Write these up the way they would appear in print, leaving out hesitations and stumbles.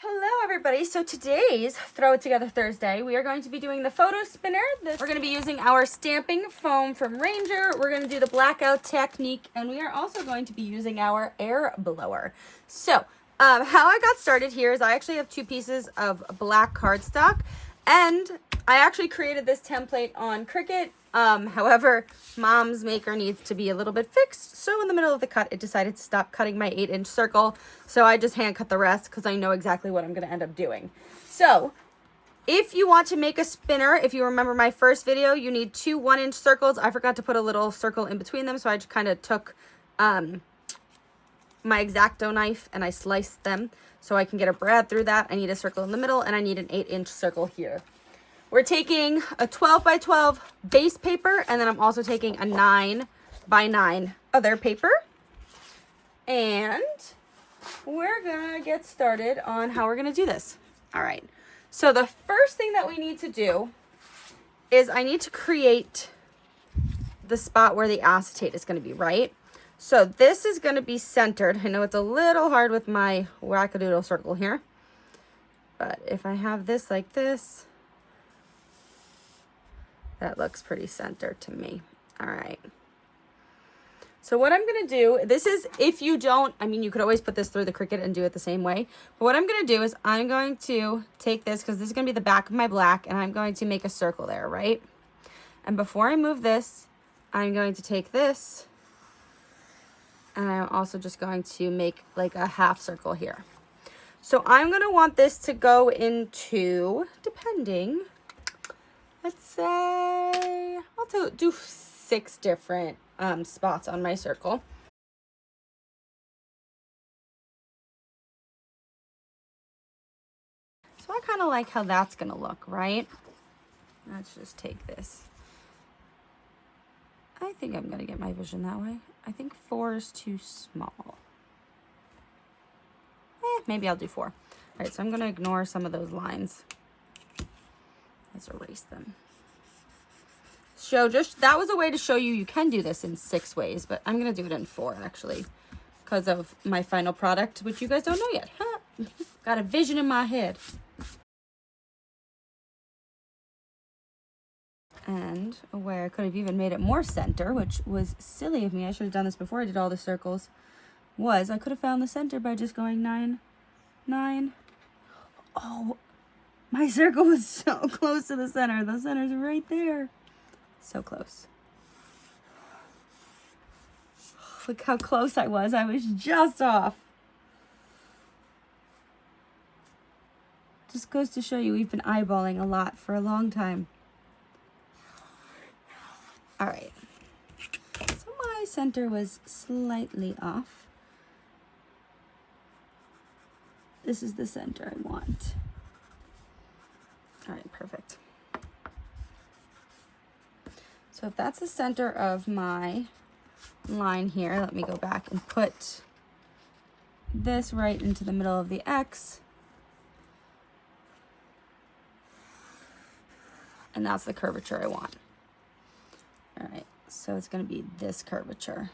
Hello everybody, so today's Throw It Together Thursday, we are going to be doing the photo spinner. We're going to be using our stamping foam from Ranger. We're going to do the blackout technique, and we are also going to be using our air blower. So, how I got started here is I actually have 2 pieces of black cardstock, and I actually created this template on Cricut. However, Mom's maker needs to be a little bit fixed, so in the middle of the cut, it decided to stop cutting my 8-inch circle, so I just hand cut the rest because I know exactly what I'm going to end up doing. So, if you want to make a spinner, if you remember my first video, you need 2 1-inch circles. I forgot to put a little circle in between them, so I just kind of took my X-Acto knife and I sliced them so I can get a brad through that. I need a circle in the middle, and I need an 8-inch circle here. We're taking a 12 by 12 base paper, and then I'm also taking a 9 by 9 other paper. And we're gonna get started on how we're gonna do this. All right, so the first thing that we need to do is I need to create the spot where the acetate is gonna be, right? So this is gonna be centered. I know it's a little hard with my wackadoodle circle here, but if I have this like this, that looks pretty centered to me. All right. So what I'm going to do, this is, if you don't, I mean, you could always put this through the Cricut and do it the same way. But what I'm going to do is I'm going to take this, because this is going to be the back of my black, and I'm going to make a circle there, right? And before I move this, I'm going to take this, and I'm also just going to make like a half circle here. So I'm going to want this to go into, depending, let's say, I'll do 6 different spots on my circle. So I kind of like how that's going to look, right? Let's just take this. I think I'm going to get my vision that way. I think 4 is too small. Maybe I'll do 4. All right, so I'm going to ignore some of those lines. Let's erase them. So that was a way to show you can do this in 6 ways, but I'm going to do it in 4 actually, because of my final product, which you guys don't know yet. Huh? Got a vision in my head. And where I could have even made it more center, which was silly of me, I should have done this before I did all the circles, was I could have found the center by just going 9, 9. Oh, my circle was so close to the center. The center's right there. So close. Look how close I was. I was just off. Just goes to show you we've been eyeballing a lot for a long time. All right. So my center was slightly off. This is the center I want. All right, perfect. So if that's the center of my line here, let me go back and put this right into the middle of the X. And that's the curvature I want. All right, so it's going to be this curvature.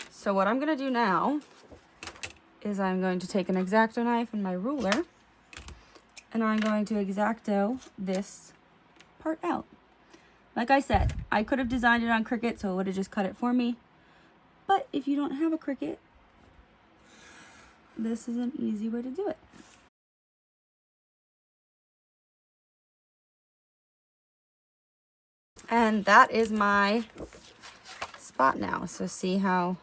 So what I'm going to do now is I'm going to take an X-Acto knife and my ruler, and I'm going to X-Acto this part out. Like I said, I could have designed it on Cricut, so it would have just cut it for me. But if you don't have a Cricut, this is an easy way to do it. And that is my spot now. So see how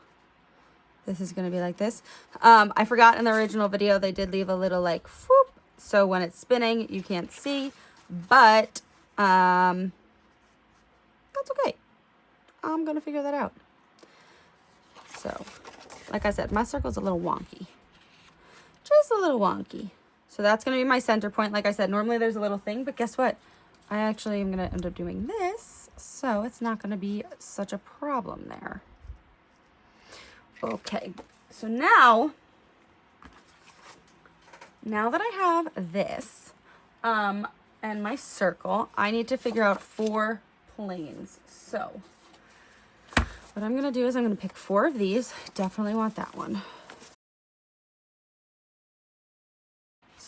this is going to be like this. I forgot in the original video, they did leave a little like whoop. So when it's spinning, you can't see, but that's okay. I'm going to figure that out. So, like I said, my circle's a little wonky. Just a little wonky. So that's going to be my center point. Like I said, normally there's a little thing, but guess what? I actually am going to end up doing this, so it's not going to be such a problem there. Okay, so now that I have this and my circle, I need to figure out 4 planes. So what I'm going to do is I'm going to pick 4 of these. Definitely want that one.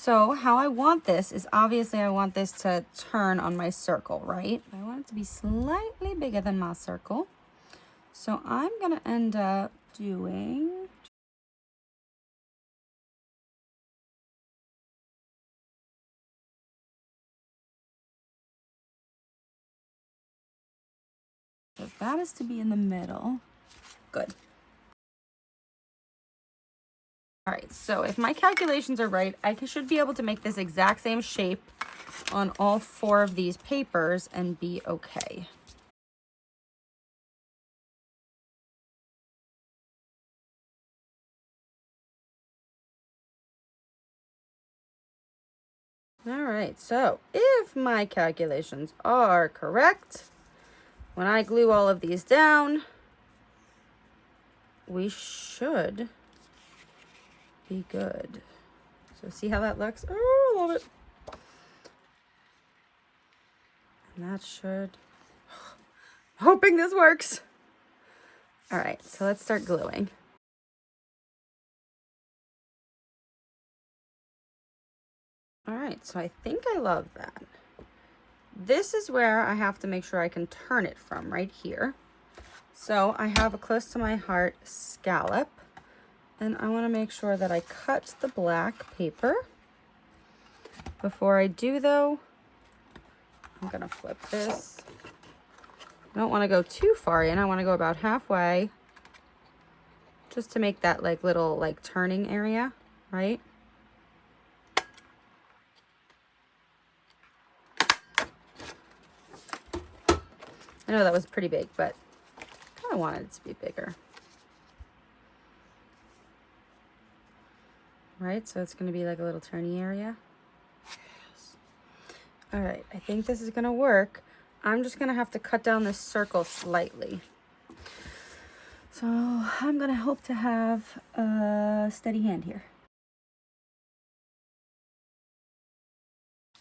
So how I want this is, obviously I want this to turn on my circle, right? I want it to be slightly bigger than my circle. So I'm gonna end up doing so that is to be in the middle. Good. All right, so if my calculations are right, I should be able to make this exact same shape on all 4 of these papers and be okay. All right, so if my calculations are correct, when I glue all of these down, we should be good. So see how that looks? Oh, I love it. And that should, hoping this works. All right, so let's start gluing. All right, so I think I love that. This is where I have to make sure I can turn it from, right here. So I have a close to my heart scallop, and I want to make sure that I cut the black paper. Before I do though, I'm gonna flip this. I don't want to go too far in. I want to go about halfway, just to make that like little like turning area, right? I know that was pretty big, but I kind of wanted it to be bigger. Right, so it's going to be like a little turny area. Yes. All right, I think this is going to work. I'm just going to have to cut down this circle slightly. So I'm going to hope to have a steady hand here.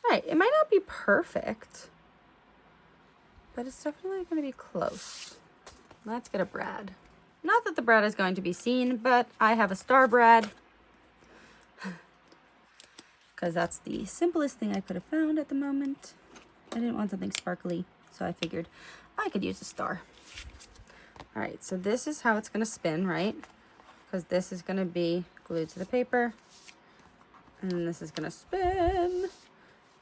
All right, it might not be perfect, but it's definitely going to be close. Let's get a brad. Not that the brad is going to be seen, but I have a star brad, because that's the simplest thing I could have found at the moment. I didn't want something sparkly, so I figured I could use a star. All right, so this is how it's going to spin, right? Because this is going to be glued to the paper, and then this is going to spin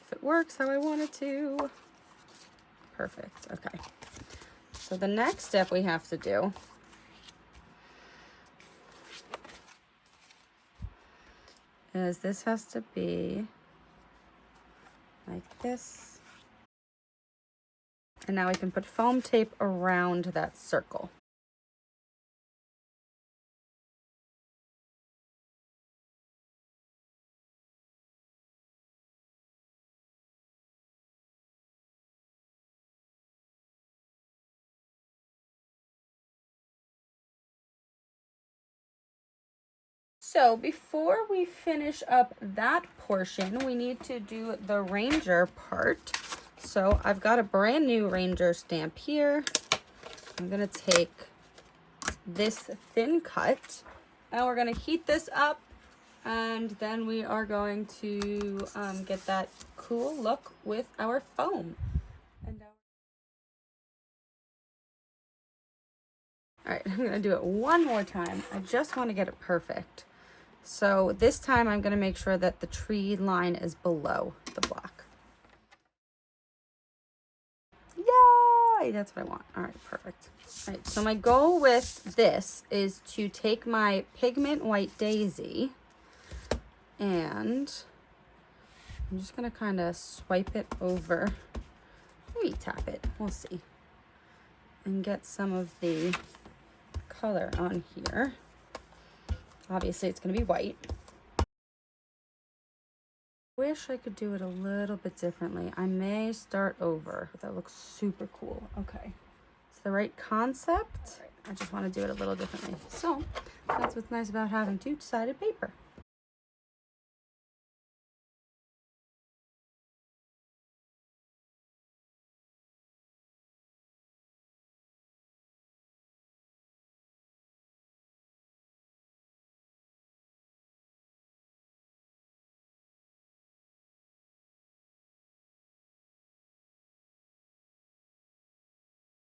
if it works how I want it to. Perfect. Okay. So the next step we have to do is this has to be like this. And now we can put foam tape around that circle. So before we finish up that portion, we need to do the Ranger part. So I've got a brand new Ranger stamp here. I'm gonna take this thin cut and we're gonna heat this up, and then we are going to get that cool look with our foam. All right, I'm gonna do it one more time. I just want to get it perfect. So this time I'm gonna make sure that the tree line is below the block. Yay, that's what I want. All right, perfect. All right, so my goal with this is to take my pigment white daisy, and I'm just gonna kind of swipe it over, maybe tap it, we'll see, and get some of the color on here. Obviously it's gonna be white. Wish I could do it a little bit differently. I may start over. That looks super cool. Okay, it's the right concept. I just want to do it a little differently. So that's what's nice about having two-sided paper.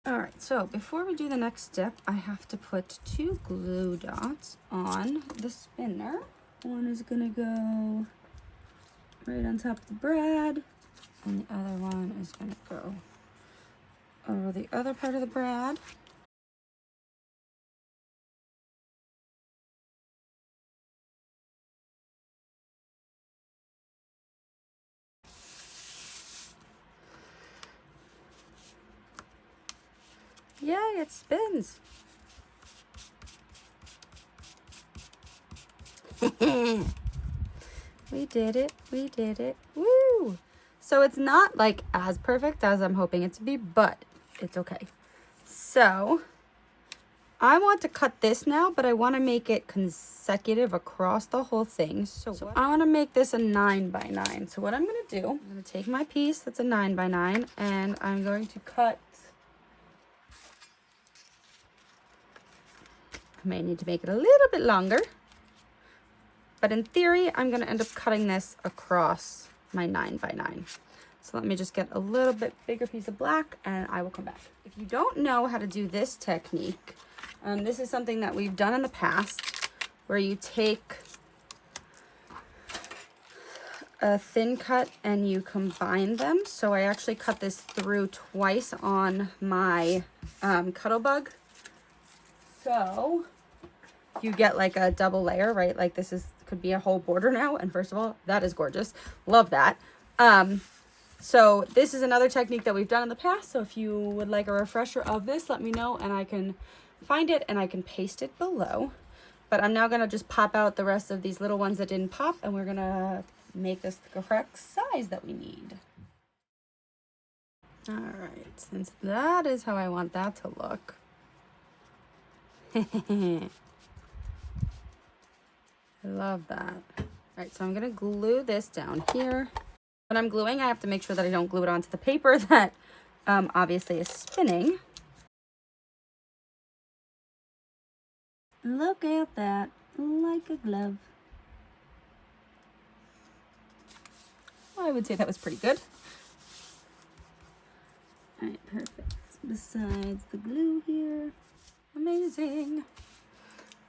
All right, so before we do the next step, I have to put 2 glue dots on the spinner. One is gonna go right on top of the brad, and the other one is gonna go over the other part of the brad. Yay, it spins. We did it, we did it, woo! So it's not like as perfect as I'm hoping it to be, but it's okay. So I want to cut this now, but I want to make it consecutive across the whole thing. So I want to make this a 9 by 9. So what I'm going to do, I'm going to take my piece that's a 9 by 9, and I'm going to cut. I may need to make it a little bit longer, but in theory, I'm going to end up cutting this across my 9 by 9. So let me just get a little bit bigger piece of black, and I will come back. If you don't know how to do this technique, this is something that we've done in the past, where you take a thin cut and you combine them. So I actually cut this through twice on my Cuttlebug. So you get like a double layer, right? Like this could be a whole border now. And first of all, that is gorgeous. Love that. So this is another technique that we've done in the past. So if you would like a refresher of this, let me know and I can find it and I can paste it below. But I'm now going to just pop out the rest of these little ones that didn't pop, and we're going to make this the correct size that we need. All right, since that is how I want that to look. I love that. All right, so I'm going to glue this down here. When I'm gluing, I have to make sure that I don't glue it onto the paper that obviously is spinning. Look at that, like a glove. I would say that was pretty good. All right, perfect. Besides the glue here, amazing.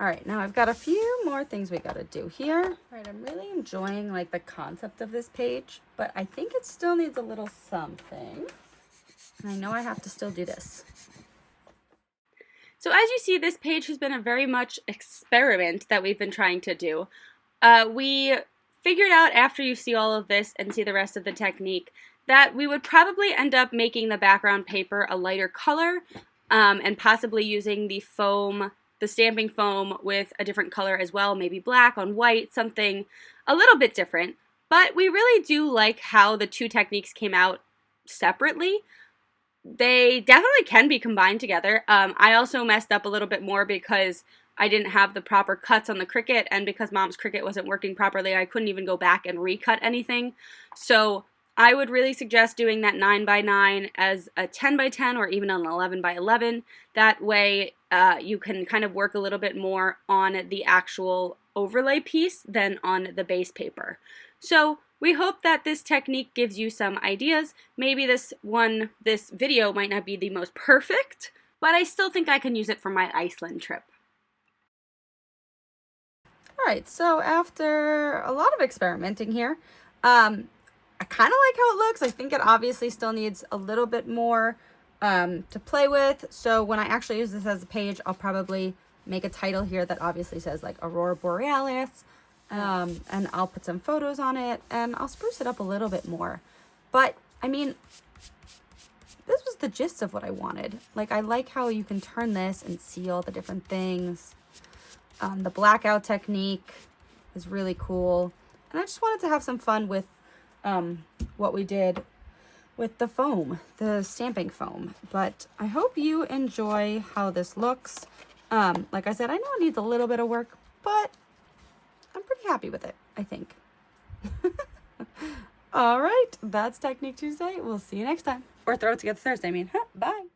All right, now I've got a few more things we gotta do here. All right, I'm really enjoying like the concept of this page, but I think it still needs a little something. And I know I have to still do this. So as you see, this page has been a very much experiment that we've been trying to do. We figured out after you see all of this and see the rest of the technique that we would probably end up making the background paper a lighter color and possibly using the foam, the stamping foam with a different color as well, maybe black on white, something a little bit different. But we really do like how the two techniques came out separately. They definitely can be combined together. I also messed up a little bit more because I didn't have the proper cuts on the Cricut, and because Mom's Cricut wasn't working properly, I couldn't even go back and recut anything. So I would really suggest doing that 9 by 9 as a 10 by 10 or even an 11 by 11. That way you can kind of work a little bit more on the actual overlay piece than on the base paper. So we hope that this technique gives you some ideas. Maybe this video might not be the most perfect, but I still think I can use it for my Iceland trip. All right, so after a lot of experimenting here, I kind of like how it looks. I think it obviously still needs a little bit more to play with. So when I actually use this as a page, I'll probably make a title here that obviously says like Aurora Borealis. And I'll put some photos on it and I'll spruce it up a little bit more. But I mean, this was the gist of what I wanted. Like, I like how you can turn this and see all the different things. The blackout technique is really cool. And I just wanted to have some fun with what we did with the foam, the stamping foam. But I hope you enjoy how this looks. Like I said, I know it needs a little bit of work, but I'm pretty happy with it, I think. All right, that's Technique Tuesday. We'll see you next time. Or Throw It Together Thursday, I mean. Bye.